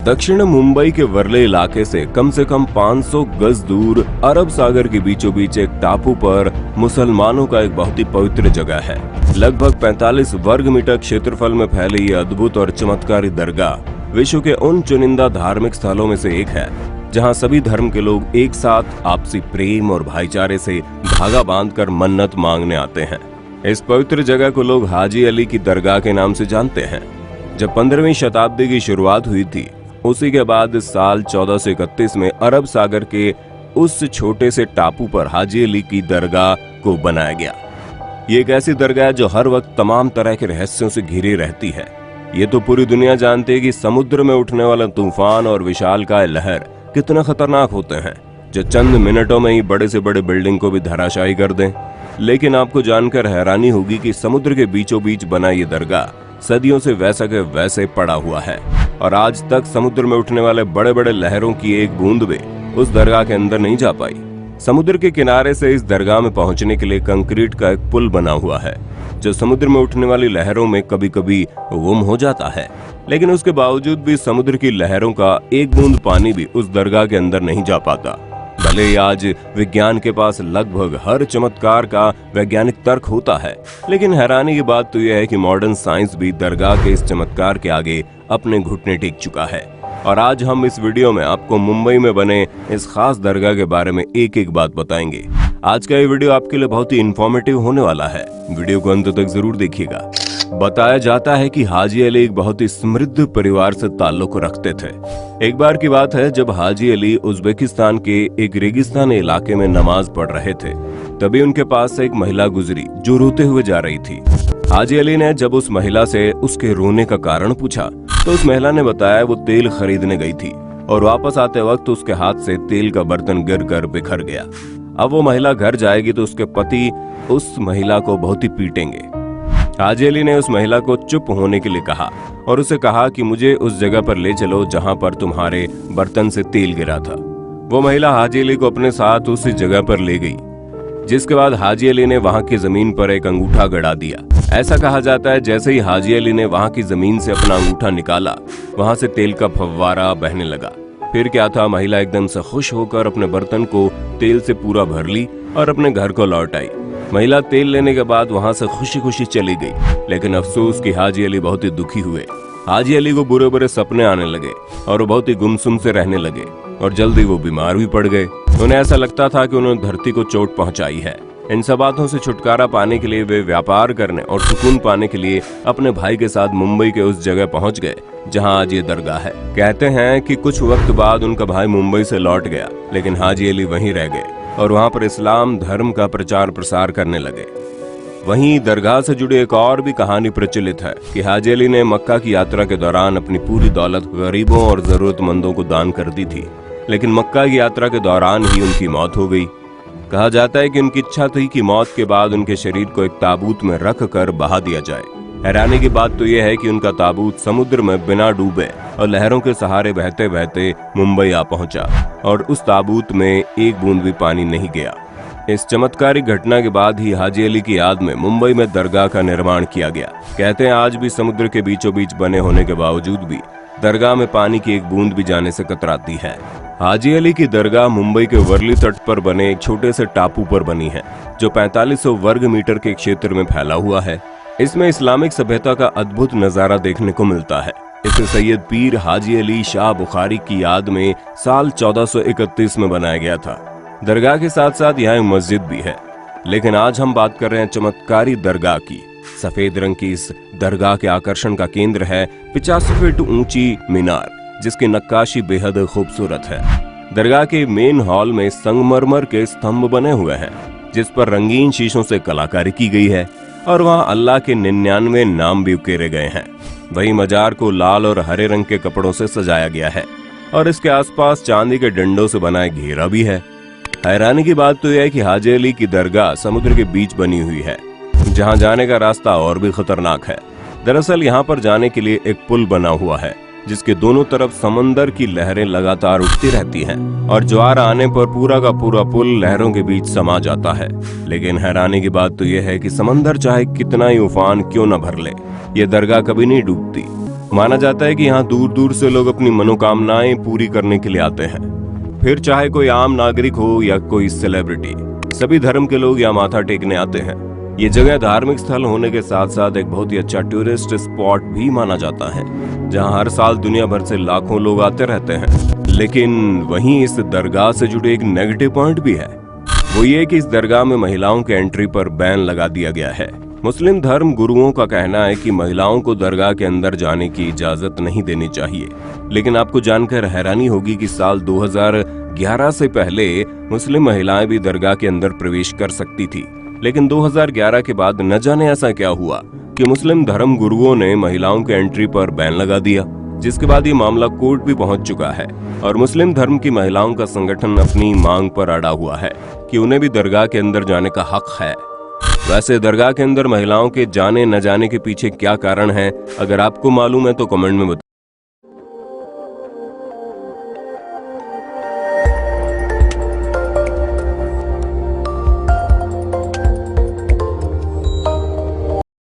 दक्षिण मुंबई के वर्ले इलाके से कम 500 गज दूर अरब सागर के बीचों बीच एक टापू पर मुसलमानों का एक बहुत ही पवित्र जगह है। लगभग 45 वर्ग मीटर क्षेत्रफल में फैली ये अद्भुत और चमत्कारी दरगाह विश्व के उन चुनिंदा धार्मिक स्थलों में से एक है जहां सभी धर्म के लोग एक साथ आपसी प्रेम और भाईचारे से धागा बांधकर मन्नत मांगने आते हैं। इस पवित्र जगह को लोग हाजी अली की दरगाह के नाम से जानते हैं। जब 15वीं शताब्दी की शुरुआत हुई थी, उसी के बाद साल 1431 में अरब सागर के उस छोटे से टापू पर हाजी अली की दरगाह को बनाया गया। ये एक ऐसी दरगाह है जो हर वक्त तमाम तरह के रहस्यों से घिरी रहती है। ये तो पूरी दुनिया जानती है कि समुद्र में उठने वाला तूफान और विशालकाय लहर कितना खतरनाक होते हैं, जो चंद मिनटों में ही बड़े से बड़े बिल्डिंग को भी धराशायी कर दें। लेकिन आपको जानकर हैरानी होगी कि समुद्र के बीचों बीच बना ये दरगाह सदियों से वैसा के वैसे पड़ा हुआ है और आज तक समुद्र में उठने वाले बड़े बड़े लहरों की एक बूंद भी उस दरगाह के अंदर नहीं जा पाई। समुद्र के किनारे से इस दरगाह में पहुंचने के लिए कंक्रीट का एक पुल बना हुआ है जो समुद्र में उठने वाली लहरों में कभी कभी गुम हो जाता है, लेकिन उसके बावजूद भी समुद्र की लहरों का एक बूंद पानी भी उस दरगाह के अंदर नहीं जा पाता। भले ही आज विज्ञान के पास लगभग हर चमत्कार का वैज्ञानिक तर्क होता है, लेकिन हैरानी की बात तो यह है कि मॉडर्न साइंस भी दरगाह के इस चमत्कार के आगे अपने घुटने टेक चुका है। और आज हम इस वीडियो में आपको मुंबई में बने इस खास दरगाह के बारे में एक एक बात बताएंगे। आज का ये वीडियो आपके लिए बहुत ही इंफॉर्मेटिव होने वाला है, वीडियो को अंत तक जरूर देखिएगा। बताया जाता है कि हाजी अली एक बहुत ही समृद्ध परिवार से ताल्लुक रखते थे। एक बार की बात है जब हाजी अली उज्बेकिस्तान के एक रेगिस्तानी इलाके में नमाज पढ़ रहे थे, तभी उनके पास से एक महिला गुजरी जो रोते हुए जा रही थी। हाजी अली ने जब उस महिला से उसके रोने का कारण पूछा तो उस महिला ने बताया वो तेल खरीदने गई थी और वापस आते वक्त उसके हाथ से तेल का बर्तन गिरकर बिखर गया। अब वो महिला घर जाएगी तो उसके पति उस महिला को बहुत ही पीटेंगे। हाजी अली ने उस महिला को चुप होने के लिए कहा और उसे कहा कि मुझे उस जगह पर ले चलो जहां पर तुम्हारे बर्तन से तेल गिरा था। वो महिला हाजी अली को अपने साथ उसी जगह पर ले गई, जिसके बाद हाजी अली ने वहां की जमीन पर एक अंगूठा गड़ा दिया। ऐसा कहा जाता है जैसे ही हाजी अली ने वहां की जमीन से अपना अंगूठा निकाला, वहां से तेल का फव्वारा बहने लगा। फिर क्या था, महिला एकदम से खुश होकर अपने बर्तन को तेल से पूरा भर ली और अपने घर को लौट आई। महिला तेल लेने के बाद वहां से खुशी खुशी चली गई, लेकिन अफसोस कि हाजी अली बहुत ही दुखी हुए। हाजी अली को बुरे बुरे सपने आने लगे और वो बहुत ही गुमसुम से रहने लगे और जल्दी वो बीमार भी पड़ गए। उन्हें ऐसा लगता था कि उन्होंने धरती को चोट पहुंचाई है। इन सब बातों से छुटकारा पाने के लिए वे व्यापार करने और सुकून पाने के लिए अपने भाई के साथ मुंबई के उस जगह पहुंच गए जहां आज ये दरगाह है। कहते हैं कि कुछ वक्त बाद उनका भाई मुंबई से लौट गया, लेकिन हाजी अली वहीं रह गए और वहां पर इस्लाम धर्म का प्रचार प्रसार करने लगे। वहीं दरगाह से जुड़ी एक और भी कहानी प्रचलित है कि हाजी अली ने मक्का की यात्रा के दौरान अपनी पूरी दौलत गरीबों और जरूरतमंदों को दान कर दी थी, लेकिन मक्का की यात्रा के दौरान ही उनकी मौत हो गई। कहा जाता है कि उनकी इच्छा थी कि मौत के बाद उनके शरीर को एक ताबूत में रख कर बहा दिया जाए। हैरानी की बात तो यह है कि उनका ताबूत समुद्र में बिना डूबे और लहरों के सहारे बहते बहते मुंबई आ पहुंचा और उस ताबूत में एक बूंद भी पानी नहीं गया। इस चमत्कारिक घटना के बाद ही हाजी अली की याद में मुंबई में दरगाह का निर्माण किया गया। कहते हैं आज भी समुद्र के बीचों बीच बने होने के बावजूद भी दरगाह में पानी की एक बूंद भी जाने से कतराती है। हाजी अली की दरगाह मुंबई के वर्ली तट पर बने एक छोटे से टापू पर बनी है जो 4500 वर्ग मीटर के क्षेत्र में फैला हुआ है। इसमें इस्लामिक सभ्यता का अद्भुत नजारा देखने को मिलता है। इसे सैयद पीर हाजी अली शाह बुखारी की याद में साल 1431 में बनाया गया था। दरगाह के साथ साथ यहाँ एक मस्जिद भी है, लेकिन आज हम बात कर रहे हैं चमत्कारी दरगाह की। सफेद रंग की इस दरगाह के आकर्षण का केंद्र है 85 फीट ऊंची मीनार, जिसकी नक्काशी बेहद खूबसूरत है। दरगाह के मेन हॉल में संगमरमर के स्तंभ बने हुए हैं जिस पर रंगीन शीशों से कलाकारी की गई है और वहां अल्लाह के 99 नाम भी उकेरे गए हैं। वहीं मजार को लाल और हरे रंग के कपड़ों से सजाया गया है और इसके आसपास चांदी के डंडों से बना एक घेरा भी है। हैरानी की बात तो यह है कि हाजी अली की दरगाह समुद्र के बीच बनी हुई है, जहां जाने का रास्ता और भी खतरनाक है। दरअसल यहां पर जाने के लिए एक पुल बना हुआ है जिसके दोनों तरफ समंदर की लहरें लगातार उठती रहती हैं और ज्वार आने पर पूरा का पूरा पुल लहरों के बीच समा जाता है। लेकिन हैरानी की बात तो यह है कि समंदर चाहे कितना ही उफान क्यों न भर ले, ये दरगाह कभी नहीं डूबती। माना जाता है कि यहाँ दूर दूर से लोग अपनी मनोकामनाएं पूरी करने के लिए आते हैं। फिर चाहे कोई आम नागरिक हो या कोई सेलिब्रिटी, सभी धर्म के लोग यहाँ माथा टेकने आते हैं। ये जगह धार्मिक स्थल होने के साथ साथ एक बहुत ही अच्छा टूरिस्ट स्पॉट भी माना जाता है, जहाँ हर साल दुनिया भर से लाखों लोग आते रहते हैं। लेकिन वहीं इस दरगाह से जुड़े एक नेगेटिव पॉइंट भी है। वो ये कि इस दरगाह में महिलाओं के एंट्री पर बैन लगा दिया गया है। मुस्लिम धर्म गुरुओं का कहना है कि महिलाओं को दरगाह के अंदर जाने की इजाजत नहीं देनी चाहिए। लेकिन आपको जानकर हैरानी होगी कि साल 2011 से पहले मुस्लिम महिलाएं भी दरगाह के अंदर प्रवेश कर सकती थी। लेकिन 2011 के बाद न जाने ऐसा क्या हुआ कि मुस्लिम धर्म गुरुओं ने महिलाओं के एंट्री पर बैन लगा दिया, जिसके बाद ये मामला कोर्ट भी पहुंच चुका है और मुस्लिम धर्म की महिलाओं का संगठन अपनी मांग पर अड़ा हुआ है कि उन्हें भी दरगाह के अंदर जाने का हक है। वैसे दरगाह के अंदर महिलाओं के जाने न जाने के पीछे क्या कारण है, अगर आपको मालूम है तो कमेंट में बताइए।